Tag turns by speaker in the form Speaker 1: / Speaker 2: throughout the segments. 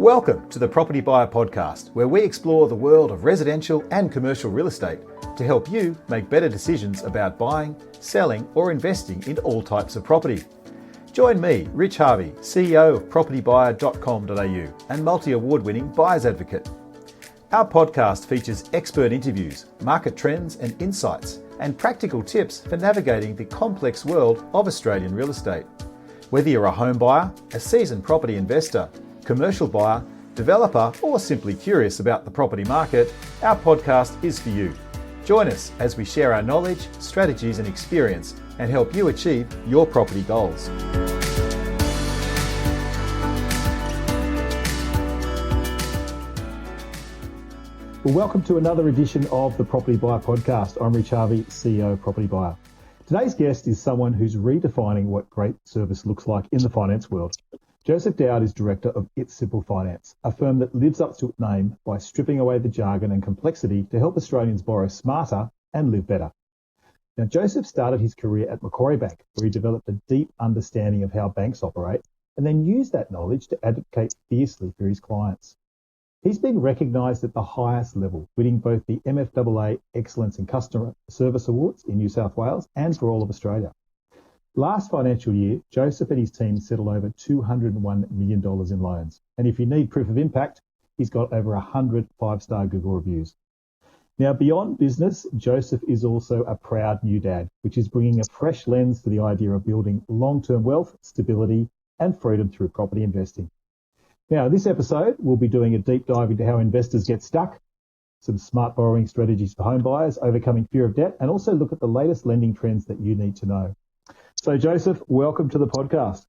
Speaker 1: Welcome to the Property Buyer Podcast, where we explore the world of residential and commercial real estate to help you make better decisions about buying, selling, or investing in all types of property. Join me, Rich Harvey, CEO of Propertybuyer.com.au and multi-award-winning buyer's advocate. Our podcast features expert interviews, market trends and insights, and practical tips for navigating the complex world of Australian real estate. Whether you're a home buyer, a seasoned property investor, commercial buyer, developer, or simply curious about the property market, our podcast is for you. Join us as we share our knowledge, strategies and experience and help you achieve your property goals. Well, welcome to another edition of the Property Buyer Podcast. I'm Rich Harvey, CEO of Property Buyer. Today's guest is someone who's redefining what great service looks like in the finance world. Joseph Daoud is director of It's Simple Finance, a firm that lives up to its name by stripping away the jargon and complexity to help Australians borrow smarter and live better. Now, Joseph started his career at Macquarie Bank, where he developed a deep understanding of how banks operate and then used that knowledge to advocate fiercely for his clients. He's been recognised at the highest level, winning both the MFAA Excellence in Customer Service Awards in New South Wales and for all of Australia. Last financial year, Joseph and his team settled over $201 million in loans. And if you need proof of impact, he's got over 100 five-star Google reviews. Now, beyond business, Joseph is also a proud new dad, which is bringing a fresh lens to the idea of building long-term wealth, stability, and freedom through property investing. Now, this episode, we'll be doing a deep dive into how investors get stuck, some smart borrowing strategies for home buyers, overcoming fear of debt, and also look at the latest lending trends that you need to know. So, Joseph, welcome to the podcast.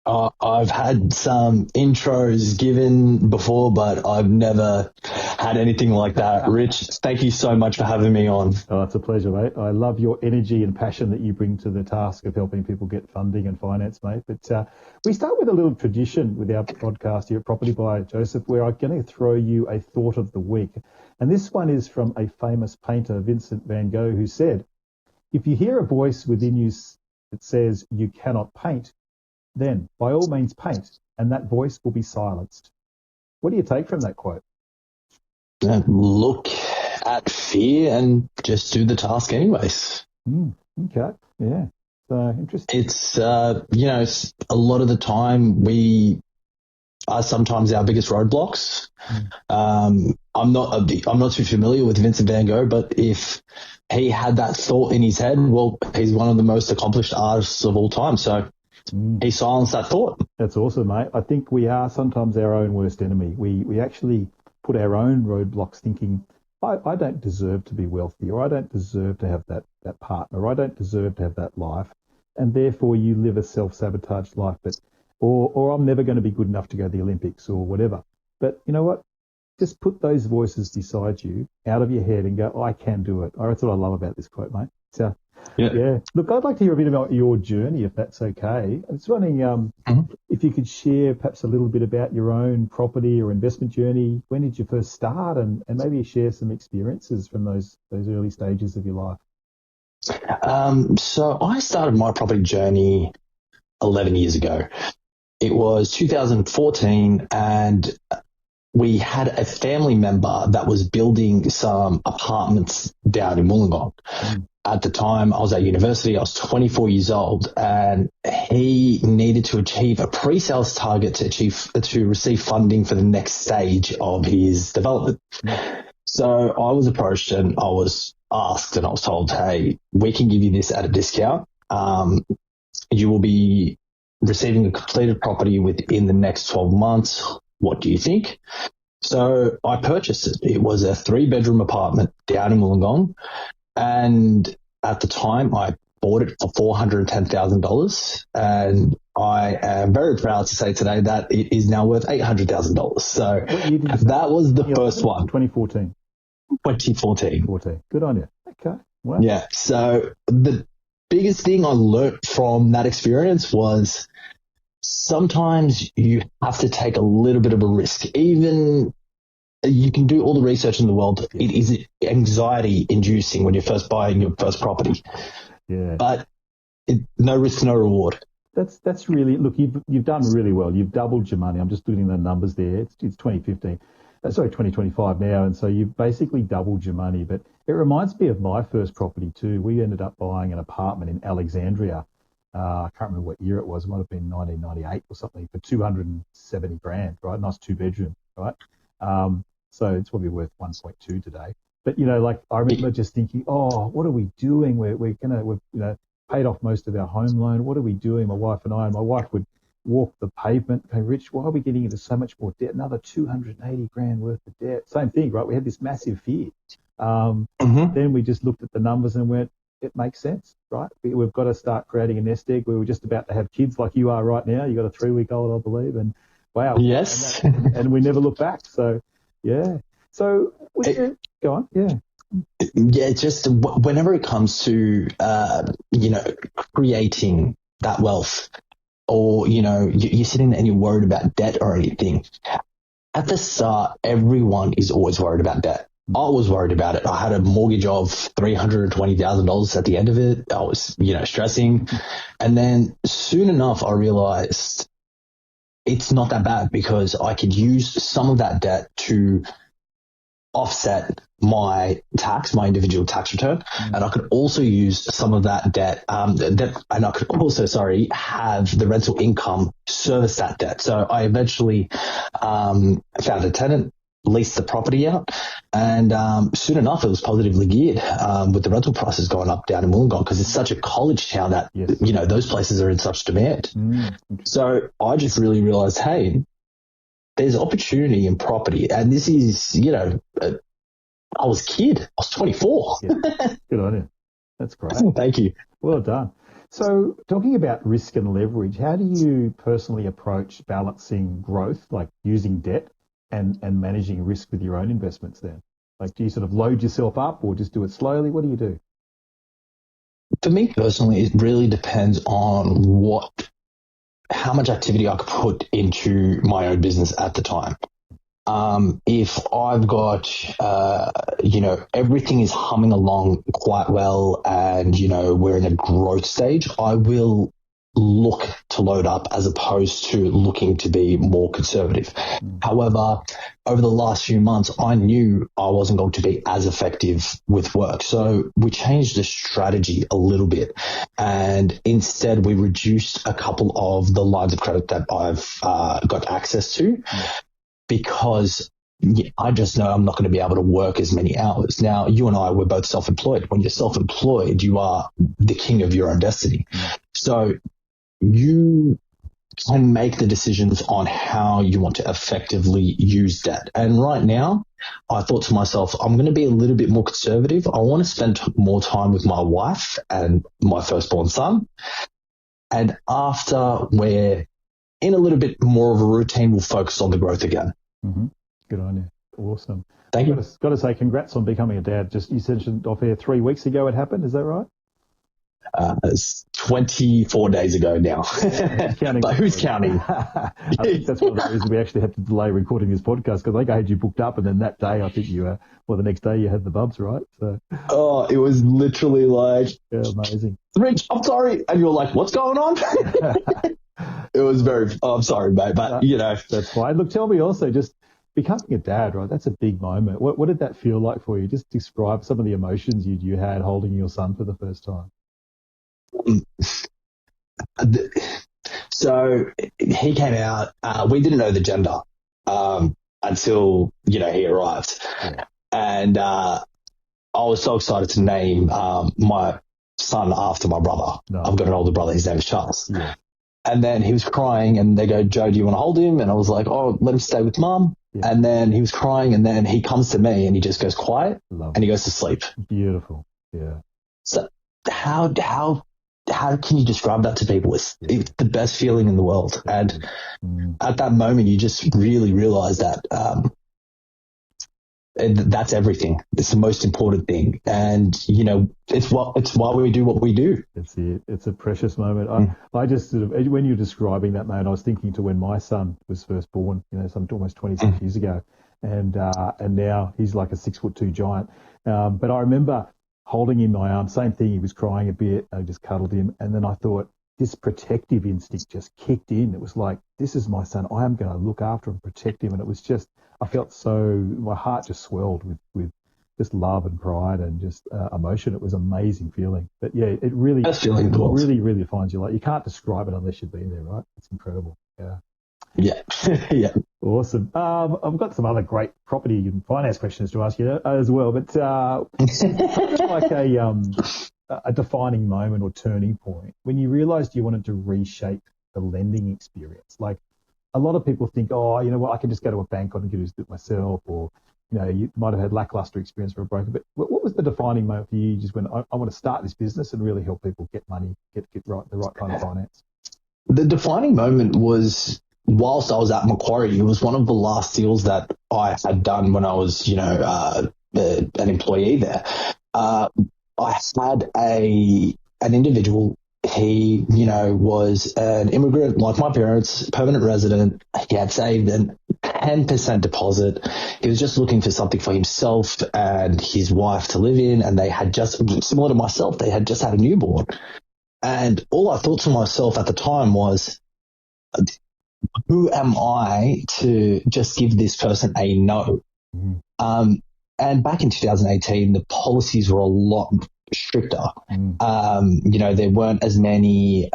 Speaker 2: I've had some intros given before, but I've never had anything like that. Rich, thank you so much for having me on.
Speaker 1: Oh, it's a pleasure, mate. I love your energy and passion that you bring to the task of helping people get funding and finance, mate. But we start with a little tradition with our podcast here at Property Buyer, Joseph, where I'm going to throw you a thought of the week. And this one is from a famous painter, Vincent van Gogh, who said, "If you hear a voice within you that says you cannot paint, then by all means paint, and that voice will be silenced." What do you take from that quote?
Speaker 2: Look at fear and just do the task anyways.
Speaker 1: Okay, yeah. So interesting.
Speaker 2: It's, it's a lot of the time we are sometimes our biggest roadblocks. I'm not too familiar with Vincent van Gogh, but if he had that thought in his head, well, he's one of the most accomplished artists of all time. So he silenced that thought.
Speaker 1: That's awesome, mate. I think we are sometimes our own worst enemy. We actually put our own roadblocks thinking, I don't deserve to be wealthy, or I don't deserve to have that partner, or I don't deserve to have that life. And therefore you live a self-sabotaged life, or I'm never going to be good enough to go to the Olympics or whatever. But you know what? Just put those voices beside you, out of your head, and go, I can do it. That's what I love about this quote, mate. So, yeah. Look, I'd like to hear a bit about your journey, if that's okay. I'm just wondering if you could share perhaps a little bit about your own property or investment journey. When did you first start, and maybe share some experiences from those early stages of your life?
Speaker 2: So I started my property journey 11 years ago. It was 2014, and we had a family member that was building some apartments down in Wollongong. At the time, I was at university. I was 24 years old, and he needed to achieve a pre-sales target to receive funding for the next stage of his development. So I was approached and I was asked, and I was told, hey, we can give you this at a discount. You will be receiving a completed property within the next 12 months. What do you think? So I purchased it. It was a 3-bedroom apartment down in Wollongong. And at the time, I bought it for $410,000. And I am very proud to say today that it is now worth $800,000. So that was the first one.
Speaker 1: 2014.
Speaker 2: 2014.
Speaker 1: Good on you. Okay. Wow.
Speaker 2: Yeah. So the biggest thing I learned from that experience was sometimes you have to take a little bit of a risk. Even you can do all the research in the world. It is anxiety inducing when you're first buying your first property. Yeah. But no risk, no reward.
Speaker 1: That's really, look, you've done really well. You've doubled your money. I'm just doing the numbers there. It's 2015, 2025 now, and so you've basically doubled your money. But it reminds me of my first property too. We ended up buying an apartment in Alexandria. I can't remember what year it was. It might have been 1998 or something for 270 grand, right? Nice 2-bedroom, right? So it's probably worth 1.2 today. But like I remember just thinking, oh, what are we doing? We've paid off most of our home loan. What are we doing? My wife and I. And my wife would walk the pavement. Hey, Rich, why are we getting into so much more debt? Another 280 grand worth of debt. Same thing, right? We had this massive fear. Then we just looked at the numbers and went, it makes sense, right? We've got to start creating a nest egg. We were just about to have kids like you are right now. You got a 3-week-old, I believe, and wow.
Speaker 2: Yes.
Speaker 1: And we never look back. So, yeah. So, go on. Yeah.
Speaker 2: Yeah, just whenever it comes to, creating that wealth, or, you're sitting there and you're worried about debt or anything. At the start, everyone is always worried about debt. I was worried about it. I had a mortgage of $320,000 at the end of it. I was, stressing. And then soon enough, I realized it's not that bad because I could use some of that debt to offset my individual tax return. And I could also use some of that debt, and I could also, have the rental income service that debt. So I eventually found a tenant, leased the property out, and soon enough it was positively geared with the rental prices going up down in Wollongong because it's such a college town that, those places are in such demand. Okay. So I just really realized, hey, there's opportunity in property. And this is, I was a kid. I was 24.
Speaker 1: Yeah. Good on you. That's great.
Speaker 2: Thank you.
Speaker 1: Well done. So talking about risk and leverage, how do you personally approach balancing growth, like using debt and managing risk with your own investments then? Like, do you sort of load yourself up or just do it slowly? What do you do?
Speaker 2: For me personally, it really depends on how much activity I could put into my own business at the time. If I've got, everything is humming along quite well and, we're in a growth stage, I will look to load up as opposed to looking to be more conservative. However, over the last few months, I knew I wasn't going to be as effective with work. So we changed the strategy a little bit, and instead we reduced a couple of the lines of credit that I've got access to because I just know I'm not going to be able to work as many hours. Now, you and I, we're both self-employed. When you're self-employed, you are the king of your own destiny. So you can make the decisions on how you want to effectively use debt. And right now, I thought to myself, I'm going to be a little bit more conservative. I want to spend more time with my wife and my firstborn son. And after we're in a little bit more of a routine, we'll focus on the growth again.
Speaker 1: Mm-hmm. Good on you. Awesome.
Speaker 2: Thank you.
Speaker 1: Got to say congrats on becoming a dad. You said off air 3 weeks ago it happened. Is that right?
Speaker 2: It's 24 days ago now. But who's counting?
Speaker 1: I think that's one of the reasons we actually had to delay recording this podcast because I think I had you booked up, and then that day I think the next day you had the bubs, right? So.
Speaker 2: Oh, it was literally like,
Speaker 1: yeah, amazing.
Speaker 2: Rich, I'm sorry, and you're like, what's going on? It was I'm sorry, mate, but
Speaker 1: that's fine. Look, tell me also just. Becoming a dad, right? That's a big moment. What did that feel like for you? Just describe some of the emotions you had holding your son for the first time.
Speaker 2: So he came out. We didn't know the gender until he arrived, and I was so excited to name my son after my brother. No. I've got an older brother. His name is Charles. Yeah. And then he was crying, and they go, "Joe, do you want to hold him?" And I was like, "Oh, let him stay with Mum." Yeah. And then he was crying, and then he comes to me, and he just goes quiet, and he goes to sleep.
Speaker 1: Beautiful, yeah.
Speaker 2: So how can you describe that to people? It's the best feeling in the world, and at that moment, you just really realize that that's everything. It's the most important thing, and it's why we do what we do.
Speaker 1: It's it. It's a precious moment. I just sort of, when you're describing that moment, I was thinking to when my son was first born, some almost 26 years ago, and now he's like a 6'2" giant. But I remember holding him in my arms, same thing. He was crying a bit. I just cuddled him, and then I thought, this protective instinct just kicked in. It was like, this is my son. I am going to look after and protect him. And it was just, I felt my heart just swelled with just love and pride and just emotion. It was an amazing feeling. But yeah, it really, really defines your life. You can't describe it unless you've been there, right? It's incredible. Yeah.
Speaker 2: Yeah. Yeah.
Speaker 1: Awesome. I've got some other great property and finance questions to ask you as well, but like a defining moment or turning point when you realized you wanted to reshape the lending experience. Like a lot of people think, oh, you know what, I can just go to a bank, I can do it myself, or, you know, you might have had lackluster experience for a broker, but what was the defining moment for you? You just went, I want to start this business and really help people get money, get the right kind of finance.
Speaker 2: The defining moment was whilst I was at Macquarie. It was one of the last deals that I had done when I was, an employee there. I had an individual. He, was an immigrant like my parents, permanent resident. He had saved an 10% deposit. He was just looking for something for himself and his wife to live in. And they had just, similar to myself, they had just had a newborn. And all I thought to myself at the time was, who am I to just give this person a no? Mm. And back in 2018, the policies were a lot stricter. Mm. There weren't as many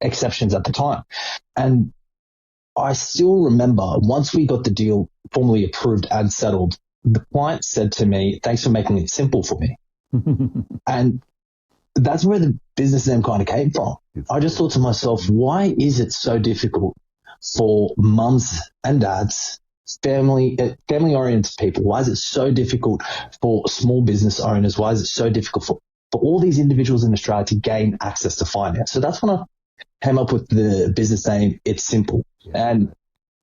Speaker 2: exceptions at the time. And I still remember once we got the deal formally approved and settled, the client said to me, thanks for making it simple for me. And that's where the business name kind of came from. I just thought to myself, why is it so difficult for mums and dads, family-oriented people? Why is it so difficult for small business owners? Why is it so difficult for all these individuals in Australia to gain access to finance? So that's when I came up with the business name, It's Simple. Yeah. And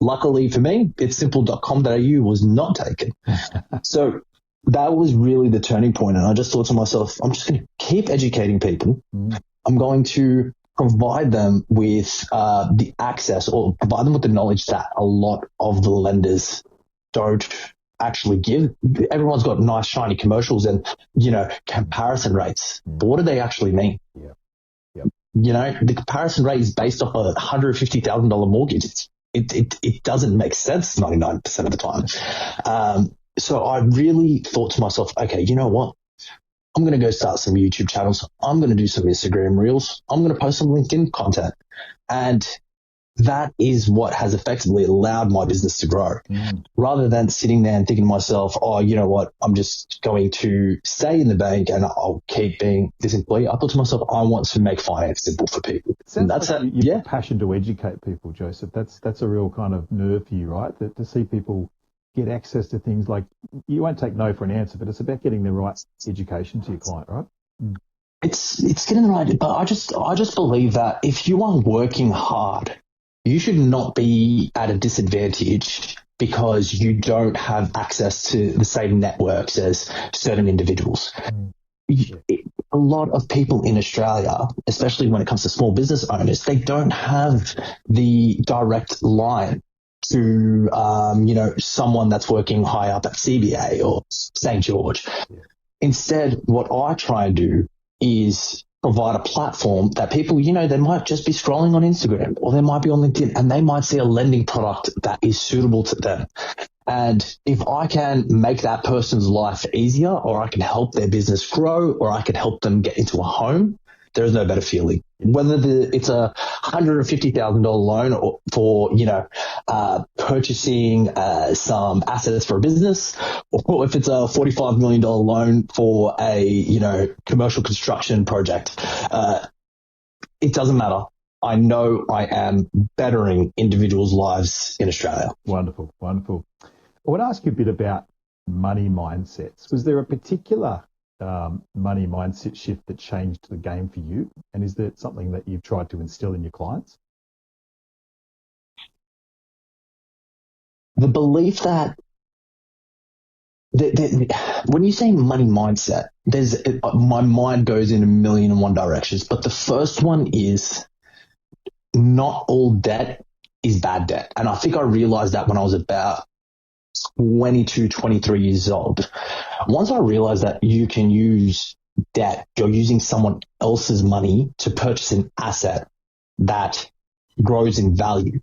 Speaker 2: luckily for me, itssimple.com.au was not taken. So that was really the turning point. And I just thought to myself, I'm just going to keep educating people. Mm. I'm going to provide them with the access or provide them with the knowledge that a lot of the lenders don't actually give. Everyone's got nice, shiny commercials and, comparison rates. Mm. But what do they actually mean? Yeah. Yep. The comparison rate is based off a $150,000 mortgage. It doesn't make sense 99% of the time. So I really thought to myself, okay, you know what? I'm going to go start some YouTube channels. I'm going to do some Instagram reels. I'm going to post some LinkedIn content. And that is what has effectively allowed my business to grow. Mm. Rather than sitting there and thinking to myself, oh, you know what? I'm just going to stay in the bank and I'll keep being this employee. I thought to myself, I want to make finance simple for people.
Speaker 1: And that's like you've got passion to educate people, Joseph. That's a real kind of nerve for you, right? To see people get access to things like, you won't take no for an answer, but it's about getting the right education to your client, right? Mm.
Speaker 2: It's getting the right, but I just believe that if you are working hard, you should not be at a disadvantage because you don't have access to the same networks as certain individuals. Mm. A lot of people in Australia, especially when it comes to small business owners, they don't have the direct line to, someone that's working high up at CBA or St. George. Yeah. Instead, what I try and do is provide a platform that people, they might just be scrolling on Instagram or they might be on LinkedIn and they might see a lending product that is suitable to them. And if I can make that person's life easier, or I can help their business grow, or I can help them get into a home, there is no better feeling. Whether it's a $150,000 loan or for, purchasing some assets for a business, or if it's a $45 million loan for a, commercial construction project, it doesn't matter. I know I am bettering individuals' lives in Australia.
Speaker 1: Wonderful, wonderful. I want to ask you a bit about money mindsets. Was there a particular money mindset shift that changed the game for you? And is that something that you've tried to instill in your clients?
Speaker 2: The belief that when you say money mindset, my mind goes in a million and one directions. But the first one is not all debt is bad debt. And I think I realized that when I was about 22, 23 years old. Once I realized that you can use debt, you're using someone else's money to purchase an asset that grows in value.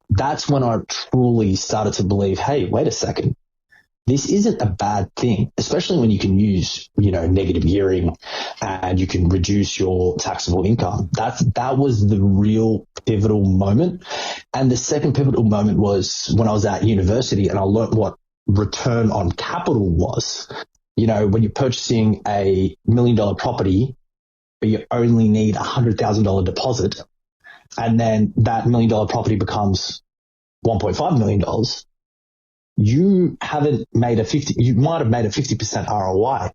Speaker 2: That's when I truly started to believe, hey, wait a second. This isn't a bad thing, especially when you can use, negative gearing and you can reduce your taxable income. That was the real pivotal moment. And the second pivotal moment was when I was at university and I learned what return on capital was. When you're purchasing a $1 million property, but you only need $100,000 deposit, and then that $1 million property becomes $1.5 million, you might have made a 50% ROI,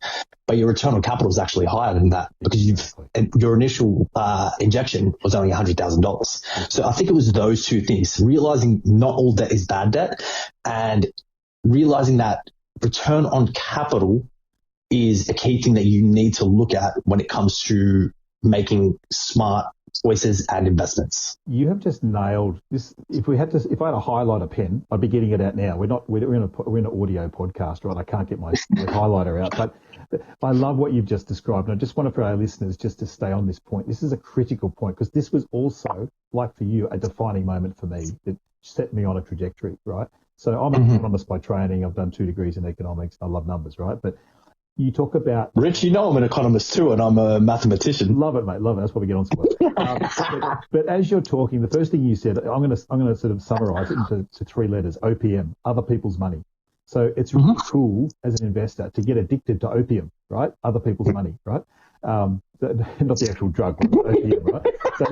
Speaker 2: but your return on capital is actually higher than that because your initial injection was only $100,000. So I think it was those two things, realizing not all debt is bad debt and realizing that return on capital is a key thing that you need to look at when it comes to making smart choices and investments.
Speaker 1: You have just nailed this. If I had a highlighter pen, I'd be getting it out now. We're in an audio podcast, right? I can't get my highlighter out, but I love what you've just described. And I just want for our listeners just to stay on this point. This is a critical point because this was also, like for you, a defining moment for me that set me on a trajectory, right? So I'm an economist by training. I've done 2 degrees in economics. I love numbers, right? But you talk about...
Speaker 2: Rich, I'm an economist too, and I'm a mathematician.
Speaker 1: Love it, mate. Love it. That's why we get on to it. But as you're talking, the first thing you said, I'm going to sort of summarize it into 3 letters, OPM, other people's money. So it's really cool as an investor to get addicted to opium, right? Other people's money, right? Not the actual drug, but opium, right? So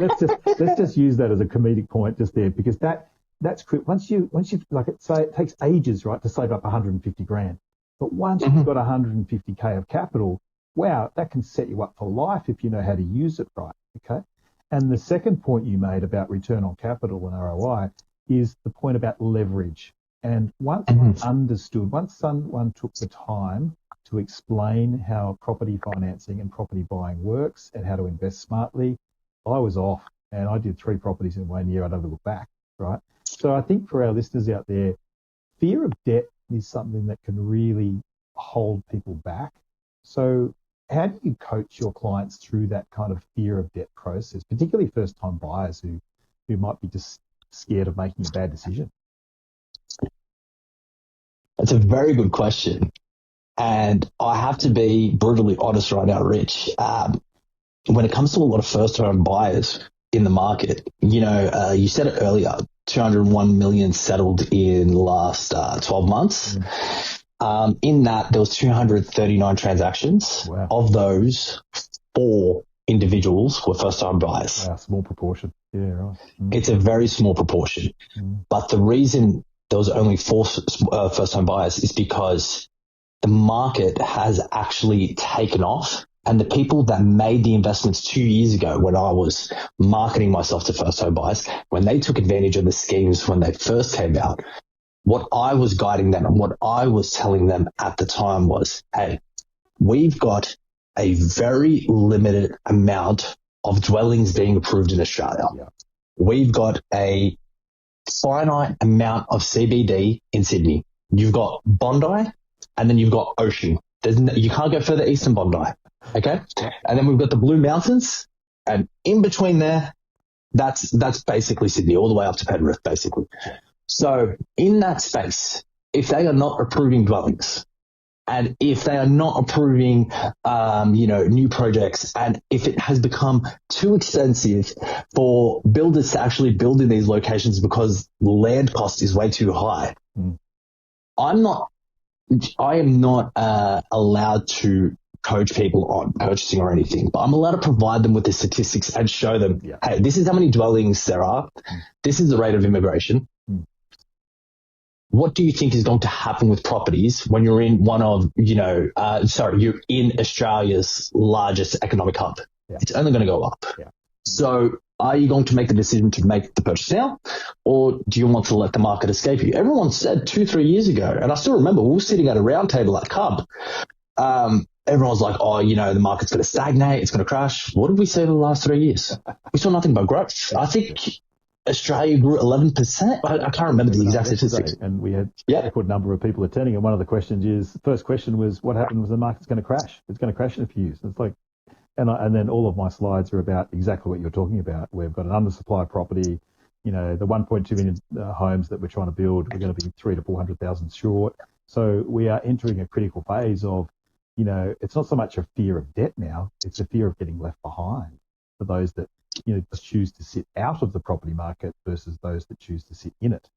Speaker 1: let's just use that as a comedic point just there, because that's once you like it, say it takes ages, right, to save up 150 grand. But once you've got 150K of capital, wow, that can set you up for life if you know how to use it right, okay? And the second point you made about return on capital and ROI is the point about leverage. And once someone took the time to explain how property financing and property buying works and how to invest smartly, I was off and I did 3 properties in 1 year. I never looked back, right? So I think for our listeners out there, fear of debt is something that can really hold people back. So how do you coach your clients through that kind of fear of debt process, particularly first-time buyers who might be just scared of making a bad decision?
Speaker 2: That's a very good question. And I have to be brutally honest right now, Rich. When it comes to a lot of first-time buyers in the market, you said it earlier, 201 million settled in the last 12 months. In that, there was 239 transactions.
Speaker 1: Wow.
Speaker 2: Of those, 4 individuals were first-time buyers.
Speaker 1: Wow, small proportion. Yeah, right.
Speaker 2: It's a very small proportion. But the reason there was only 4 first-time buyers is because the market has actually taken off. And the people that made the investments 2 years ago when I was marketing myself to first-time buyers, when they took advantage of the schemes when they first came out, what I was guiding them and what I was telling them at the time was, hey, we've got a very limited amount of dwellings being approved in Australia. Yeah. We've got a finite amount of CBD in Sydney. You've got Bondi and then you've got Ocean. You can't go further east than Bondi. Okay. And then we've got the Blue Mountains, and in between there, that's basically Sydney, all the way up to Penrith, basically. So in that space, if they are not approving dwellings, and if they are not approving, new projects, and if it has become too expensive for builders to actually build in these locations because land cost is way too high, I am not allowed to coach people on purchasing or anything, but I'm allowed to provide them with the statistics and show them, hey, this is how many dwellings there are. This is the rate of immigration. What do you think is going to happen with properties when you're in you're in Australia's largest economic hub? Yeah. It's only going to go up. Yeah. So are you going to make the decision to make the purchase now, or do you want to let the market escape you? Everyone said 2-3 years ago, and I still remember we were sitting at a round table at Cub. Everyone's like, the market's going to stagnate, it's going to crash. What did we say for the last 3 years? We saw nothing but growth. I think Australia grew 11%. I can't remember the exact statistics.
Speaker 1: And we had a record number of people attending. And one of the questions the first question was, what happened was the market's going to crash. It's going to crash in a few years. It's like, and then all of my slides are about exactly what you're talking about. We've got an undersupply of property. The 1.2 million homes that we're trying to build, we're going to be 300,000 to 400,000 short. So we are entering a critical phase of, it's not so much a fear of debt now, it's a fear of getting left behind for those that, just choose to sit out of the property market versus those that choose to sit in it.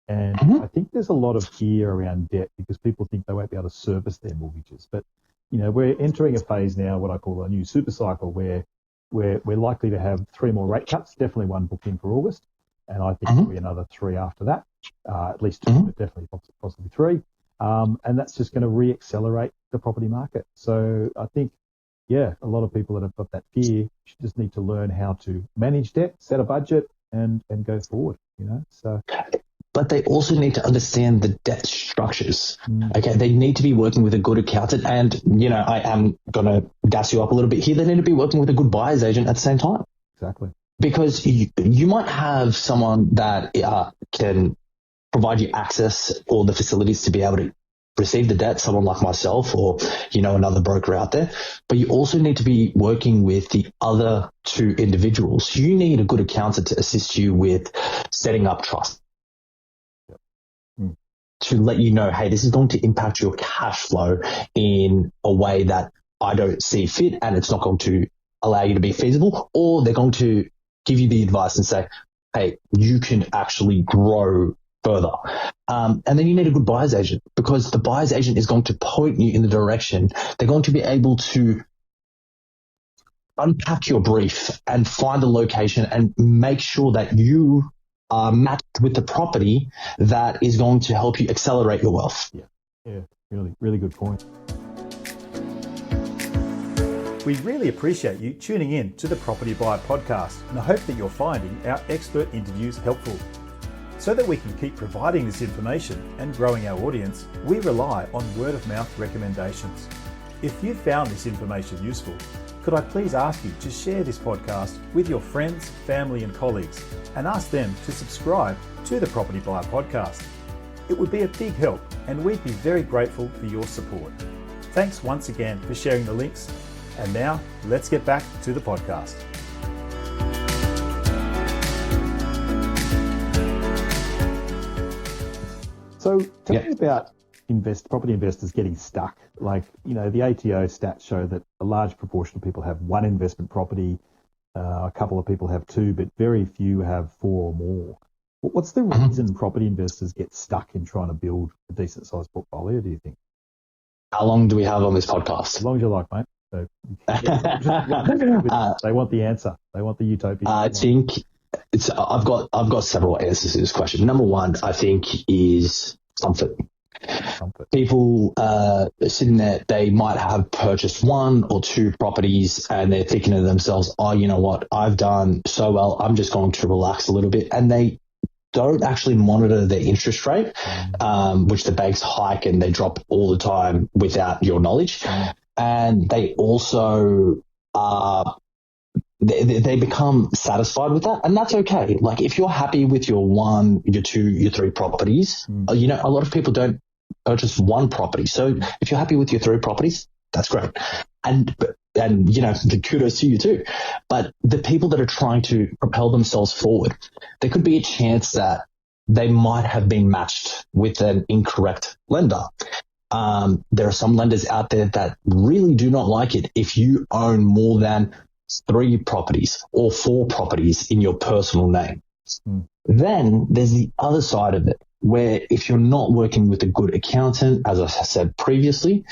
Speaker 1: And I think there's a lot of fear around debt because people think they won't be able to service their mortgages. But, we're entering a phase now, what I call a new super cycle, where we're likely to have 3 more rate cuts, definitely one booked in for August. And I think there'll be another 3 after that, at least 2, but definitely possibly 3. And that's just going to re-accelerate the property market. So I think, a lot of people that have got that fear should just need to learn how to manage debt, set a budget, and go forward, So,
Speaker 2: but they also need to understand the debt structures. Okay, they need to be working with a good accountant, and I am going to gas you up a little bit here. They need to be working with a good buyer's agent at the same time.
Speaker 1: Exactly.
Speaker 2: Because you might have someone that can provide you access or the facilities to be able to receive the debt, someone like myself or, another broker out there. But you also need to be working with the other 2 individuals. You need a good accountant to assist you with setting up trust. To let you know, hey, this is going to impact your cash flow in a way that I don't see fit and it's not going to allow you to be feasible, or they're going to give you the advice and say, hey, you can actually grow further. And then you need a good buyer's agent, because the buyer's agent is going to point you in the direction. They're going to be able to unpack your brief and find the location and make sure that you are matched with the property that is going to help you accelerate your wealth.
Speaker 1: Yeah, really, really good point.
Speaker 3: We really appreciate you tuning in to the Property Buyer Podcast, and I hope that you're finding our expert interviews helpful. So that we can keep providing this information and growing our audience, we rely on word-of-mouth recommendations. If you found this information useful, could I please ask you to share this podcast with your friends, family and colleagues, and ask them to subscribe to the Property Buyer Podcast. It would be a big help, and we'd be very grateful for your support. Thanks once again for sharing the links. And now, let's get back to the podcast.
Speaker 1: So tell me about property investors getting stuck. Like, the ATO stats show that a large proportion of people have 1 investment property, a couple of people have 2, but very few have 4 or more. What's the reason property investors get stuck in trying to build a decent sized portfolio, do you think?
Speaker 2: How long do we have on this podcast?
Speaker 1: As long as you like, mate. So, they want the answer. They want the utopia.
Speaker 2: I think I've got several answers to this question. Number 1, I think, is comfort. People sitting there, they might have purchased 1 or 2 properties and they're thinking to themselves, oh, you know what, I've done so well, I'm just going to relax a little bit. And they don't actually monitor their interest rate, which the banks hike and they drop all the time without your knowledge. And they also they become satisfied with that, and that's okay. Like, if you're happy with your 1, your 2, your 3 properties, a lot of people don't purchase 1 property. So if you're happy with your 3 properties, that's great. And the kudos to you too. But the people that are trying to propel themselves forward, there could be a chance that they might have been matched with an incorrect lender. There are some lenders out there that really do not like it if you own more than 3 properties or 4 properties in your personal name. Then there's the other side of it, where if you're not working with a good accountant, as I said previously,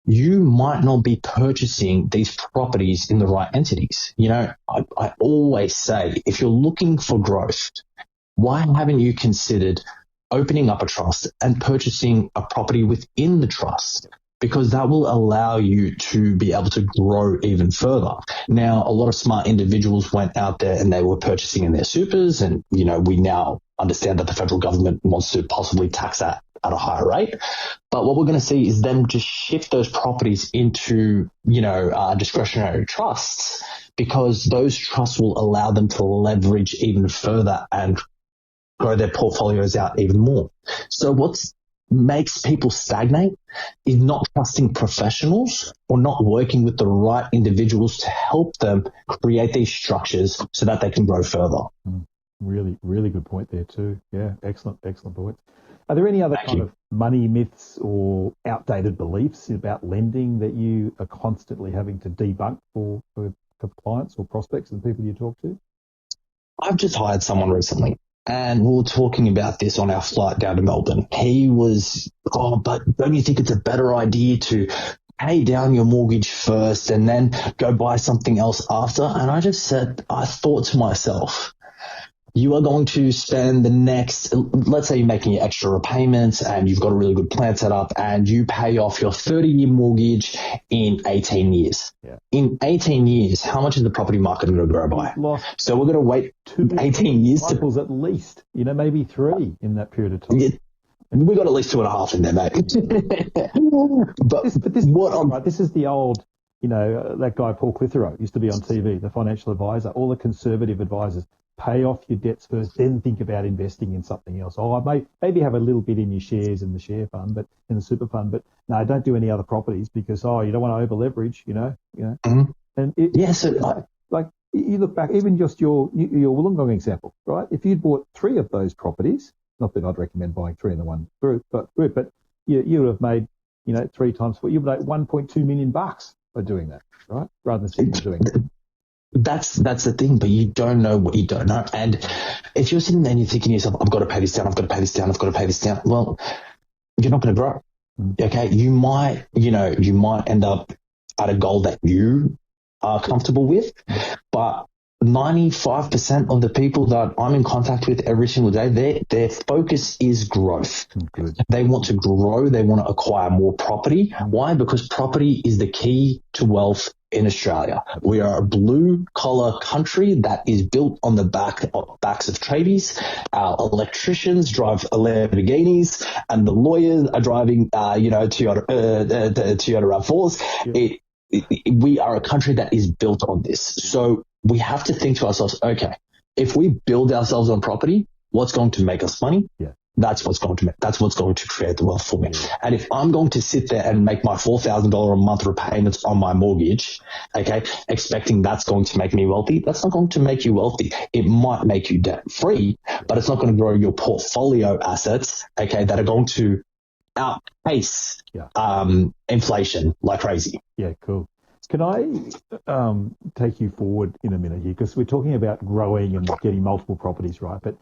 Speaker 2: you might not be purchasing these properties in the right entities. I always say, if you're looking for growth, why haven't you considered opening up a trust and purchasing a property within the trust? Because that will allow you to be able to grow even further. Now, a lot of smart individuals went out there and they were purchasing in their supers, and, we now understand that the federal government wants to possibly tax that at a higher rate. But what we're going to see is them just shift those properties into, discretionary trusts, because those trusts will allow them to leverage even further and grow their portfolios out even more. So what makes people stagnate is not trusting professionals or not working with the right individuals to help them create these structures so that they can grow further.
Speaker 1: Really, really good point there too. Yeah, excellent point. Are there any other kind of money myths or outdated beliefs about lending that you are constantly having to debunk for clients or prospects and people you talk to?
Speaker 2: I've just hired someone recently, and we were talking about this on our flight down to Melbourne. He was, but don't you think it's a better idea to pay down your mortgage first and then go buy something else after? And I thought to myself, you are going to spend the next, let's say you're making your extra repayments and you've got a really good plan set up and you pay off your 30-year mortgage in 18 years. Yeah. In 18 years, how much is the property market going to grow by? So we're going to wait 18 years
Speaker 1: cycles at least, maybe 3 in that period of time.
Speaker 2: Yeah. We got at least 2.5 in there, mate. but
Speaker 1: this is the old, that guy Paul Clitheroe used to be on TV, the financial advisor, all the conservative advisors. Pay off your debts first, then think about investing in something else. Maybe have a little bit in your shares in the share fund, but in the super fund, but no, don't do any other properties because you don't want to over leverage,
Speaker 2: Mm-hmm.
Speaker 1: And you look back, even just your Wollongong example, right? If you'd bought 3 of those properties, not that I'd recommend buying 3 in the one group, but you would have made 3 times what you would make $1.2 million by doing that, right? Rather than sitting doing it.
Speaker 2: That's the thing, but you don't know what you don't know. And if you're sitting there and you're thinking to yourself, I've got to pay this down, I've got to pay this down, I've got to pay this down, well, you're not going to grow. Okay. You might end up at a goal that you are comfortable with, but 95% of the people that I'm in contact with every single day, their focus is growth.
Speaker 1: Good.
Speaker 2: They want to grow. They want to acquire more property. Why? Because property is the key to wealth in Australia. We are a blue-collar country that is built on the backs of tradies. Our electricians drive Lamborghinis, and the lawyers are driving, Toyota RAV4s. Yeah. We are a country that is built on this. So we have to think to ourselves, okay, if we build ourselves on property, what's going to make us money?
Speaker 1: Yeah.
Speaker 2: That's what's going to create the wealth for me. And if I'm going to sit there and make my $4,000 a month repayments on my mortgage, okay, expecting that's going to make me wealthy, that's not going to make you wealthy. It might make you debt free, but it's not going to grow your portfolio assets, okay, that are going to outpace inflation like crazy.
Speaker 1: Yeah, cool. Can I take you forward in a minute here? Because we're talking about growing and getting multiple properties, right? But,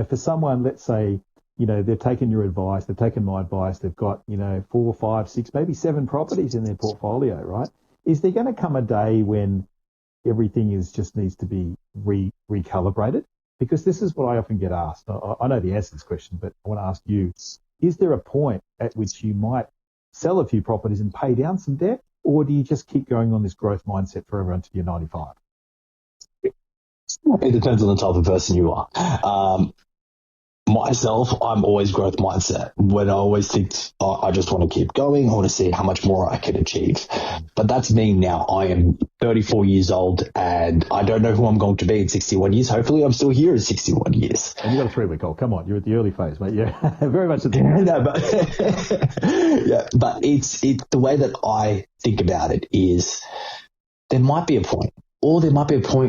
Speaker 1: for someone, let's say, they've taken your advice, they've taken my advice, they've got, 4, 5, 6, maybe 7 properties in their portfolio, right? Is there going to come a day when everything just needs to be recalibrated? Because this is what I often get asked. I know the answer to this question, but I want to ask you, is there a point at which you might sell a few properties and pay down some debt? Or do you just keep going on this growth mindset forever until you're 95?
Speaker 2: It depends on the type of person you are. Myself, I'm always growth mindset. When I always think, I just want to keep going. I want to see how much more I can achieve. But that's me now. I am 34 years old and I don't know who I'm going to be in 61 years. Hopefully I'm still here in 61 years.
Speaker 1: And you got a 3-week-old. Come on. You're at the early phase, mate. Yeah, very much at the
Speaker 2: end. No, but it's the way that I think about it is there might be a point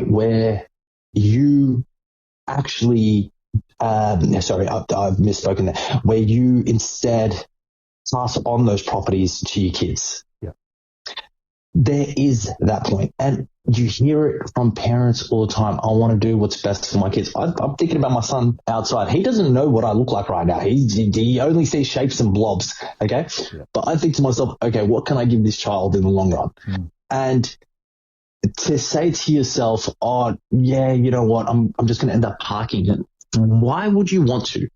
Speaker 2: where you actually I've misspoken there, where you instead pass on those properties to your kids.
Speaker 1: Yeah.
Speaker 2: There is that point. And you hear it from parents all the time. I want to do what's best for my kids. I'm thinking about my son outside. He doesn't know what I look like right now. He only sees shapes and blobs. Okay. Yeah. But I think to myself, okay, what can I give this child in the long run? And to say to yourself, oh yeah, you know what? I'm just going to end up parking it. Why would you want to?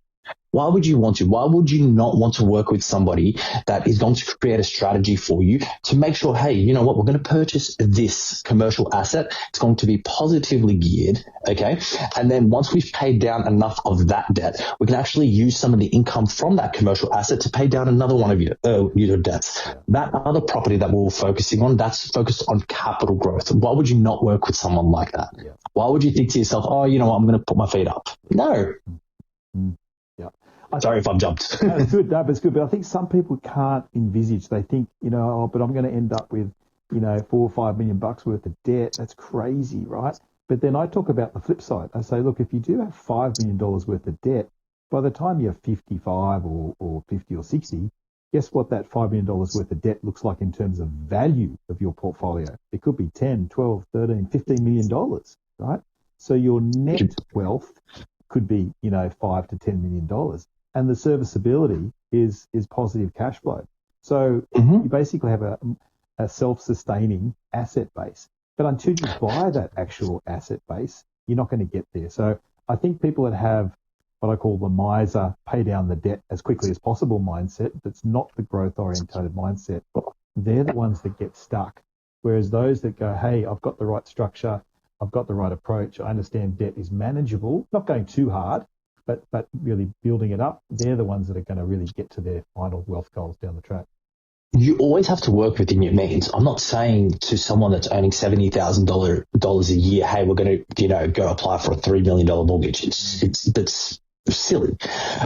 Speaker 2: Why would you want to? Why would you not want to work with somebody that is going to create a strategy for you to make sure, hey, you know what, we're going to purchase this commercial asset. It's going to be positively geared, okay? And then once we've paid down enough of that debt, we can actually use some of the income from that commercial asset to pay down another one of your debts. That other property that we're focusing on, that's focused on capital growth. Why would you not work with someone like that? Yeah. Why would you think to yourself, oh, you know what, I'm going to put my feet up? No. Sorry if I've jumped.
Speaker 1: No, it's good. No, but it's good. But I think some people can't envisage. They think, you know, oh, but I'm going to end up with, you know, $4 or $5 million worth of debt. That's crazy, right? But then I talk about the flip side. I say, look, if you do have $5 million worth of debt, by the time you're 55 or 50 or 60, guess what that $5 million worth of debt looks like in terms of value of your portfolio? It could be 10, 12, 13, $15 million, right? So your net wealth could be, you know, $5 to $10 million. And the serviceability is positive cash flow. So you basically have a self-sustaining asset base. But until you buy that actual asset base, you're not going to get there. So I think people that have what I call the miser, pay down the debt as quickly as possible mindset, that's not the growth-orientated mindset, they're the ones that get stuck. Whereas those that go, hey, I've got the right structure, I've got the right approach, I understand debt is manageable, not going too hard, but really building it up, they're the ones that are going to really get to their final wealth goals down the track.
Speaker 2: You always have to work within your means. I'm not saying to someone that's earning $70,000 a year, hey, we're going to, you know, go apply for a $3 million mortgage. That's silly.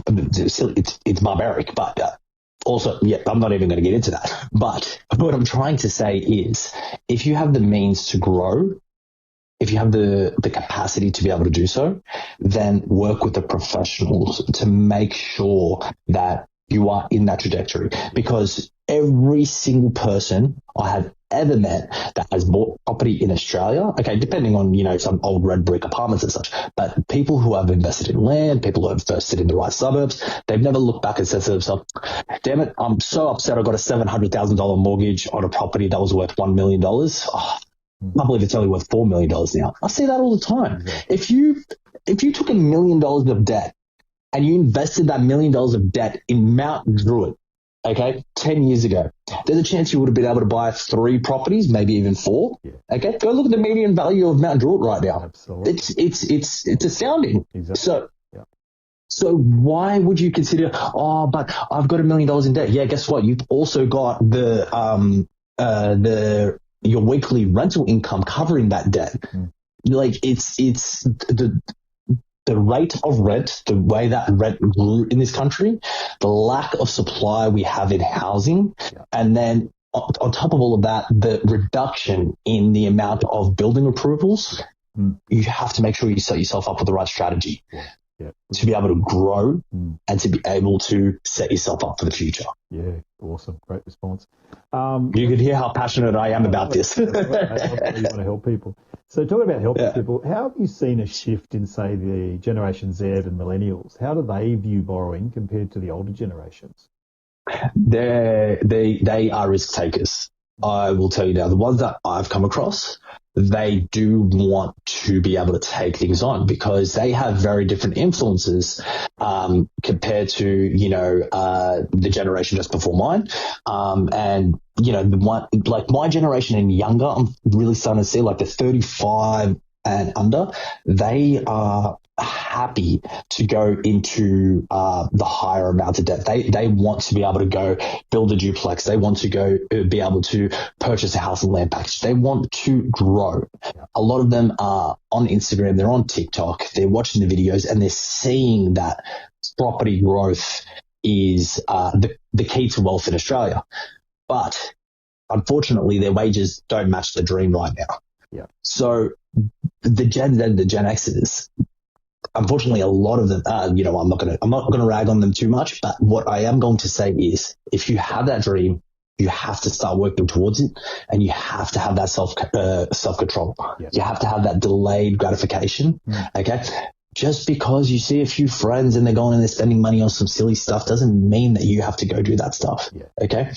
Speaker 2: It's barbaric, but also, yeah, I'm not even going to get into that. But what I'm trying to say is, if you have the means to grow, if you have the capacity to be able to do so, then work with the professionals to make sure that you are in that trajectory. Because every single person I have ever met that has bought property in Australia, okay, depending on, you know, some old red brick apartments and such, but people who have invested in land, people who have invested in the right suburbs, they've never looked back and said to themselves, damn it, I'm so upset I got a $700,000 mortgage on a property that was worth $1 million. Oh, I can't believe it's only worth $4 million now. I see that all the time. Exactly. If you took $1 million of debt and you invested that $1 million of debt in Mount Druitt, okay, 10 years ago, there's a chance you would have been able to buy 3 properties, maybe even 4. Yeah. Okay, go look at the median value of Mount Druitt right now. Absolutely. It's astounding. Exactly. So why would you consider, oh, but I've got $1 million in debt? Yeah, guess what? You've also got your weekly rental income covering that debt. Like it's the rate of rent, the way that rent grew in this country, the lack of supply we have in housing, and then on top of all of that, the reduction in the amount of building approvals. You have to make sure you set yourself up with the right strategy to be able to grow and to be able to set yourself up for the future.
Speaker 1: Yeah, awesome. Great response.
Speaker 2: You could hear how passionate I am about this.
Speaker 1: I want to help people. So talking about helping people, how have you seen a shift in, say, the Generation Z and millennials? How do they view borrowing compared to the older generations?
Speaker 2: They are risk takers. I will tell you now, the ones that I've come across, they do want to be able to take things on because they have very different influences compared to, you know, the generation just before mine. And, you know, the one like my generation and younger, I'm really starting to see like the 35 and under, they are happy to go into the higher amounts of debt. They want to be able to go build a duplex. They want to go be able to purchase a house and land package. They want to grow. A lot of them are on Instagram. They're on TikTok. They're watching the videos and they're seeing that property growth is the key to wealth in Australia. But unfortunately, their wages don't match the dream right now. Yeah. So the Gen Z and the Gen Xers, unfortunately, a lot of them, you know, I'm not going to rag on them too much, but what I am going to say is if you have that dream, you have to start working towards it and you have to have that self-control. Yeah. You have to have that delayed gratification. Okay. Just because you see a few friends and they're going and they're spending money on some silly stuff doesn't mean that you have to go do that stuff. Yeah. Okay.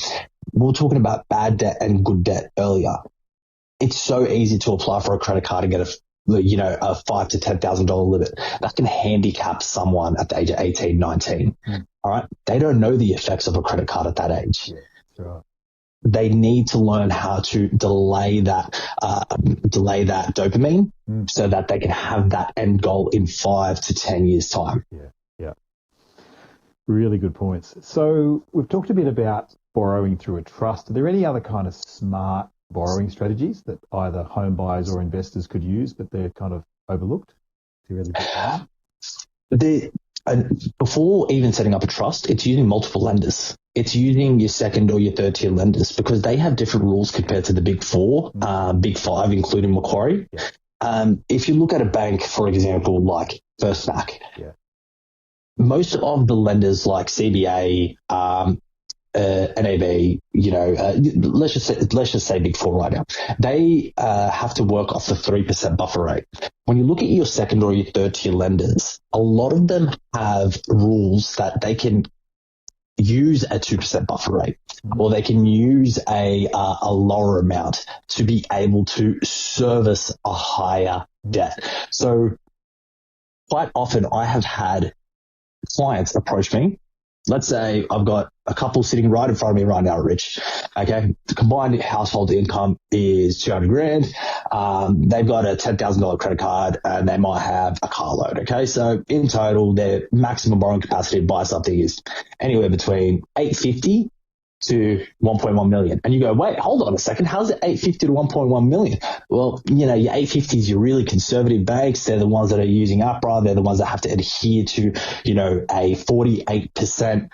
Speaker 2: We were talking about bad debt and good debt earlier. It's so easy to apply for a credit card and get a $5,000 to $10,000 limit, that can handicap someone at the age of 18, 19. All right. They don't know the effects of a credit card at that age.
Speaker 1: Yeah, that's right.
Speaker 2: They need to learn how to delay that dopamine so that they can have that end goal in 5 to 10 years time.
Speaker 1: Yeah. Really good points. So we've talked a bit about borrowing through a trust. Are there any other kind of smart borrowing strategies that either home buyers or investors could use, but they're kind of overlooked?
Speaker 2: Before even setting up a trust, it's using multiple lenders. It's using your second or your third tier lenders because they have different rules compared to the big four, big five, including Macquarie. Yeah. If you look at a bank, for example, like First Mac, most of the lenders like CBA, NAB, let's just say big four right now, they have to work off the 3% buffer rate. When you look at your second or your third tier lenders, a lot of them have rules that they can use a 2% buffer rate, or they can use a lower amount to be able to service a higher debt. So quite often I have had clients approach me. Let's say I've got a couple sitting right in front of me right now, Rich. Okay. The combined household income is 200 grand. They've got a $10,000 credit card and they might have a car loan. Okay. So in total, their maximum borrowing capacity to buy something is anywhere between 850 to 1.1 million. And you go, wait, hold on a second. How's it 850 to 1.1 million? Well, your 850s, your really conservative banks, they're the ones that are using APRA. They're the ones that have to adhere to, a 48%,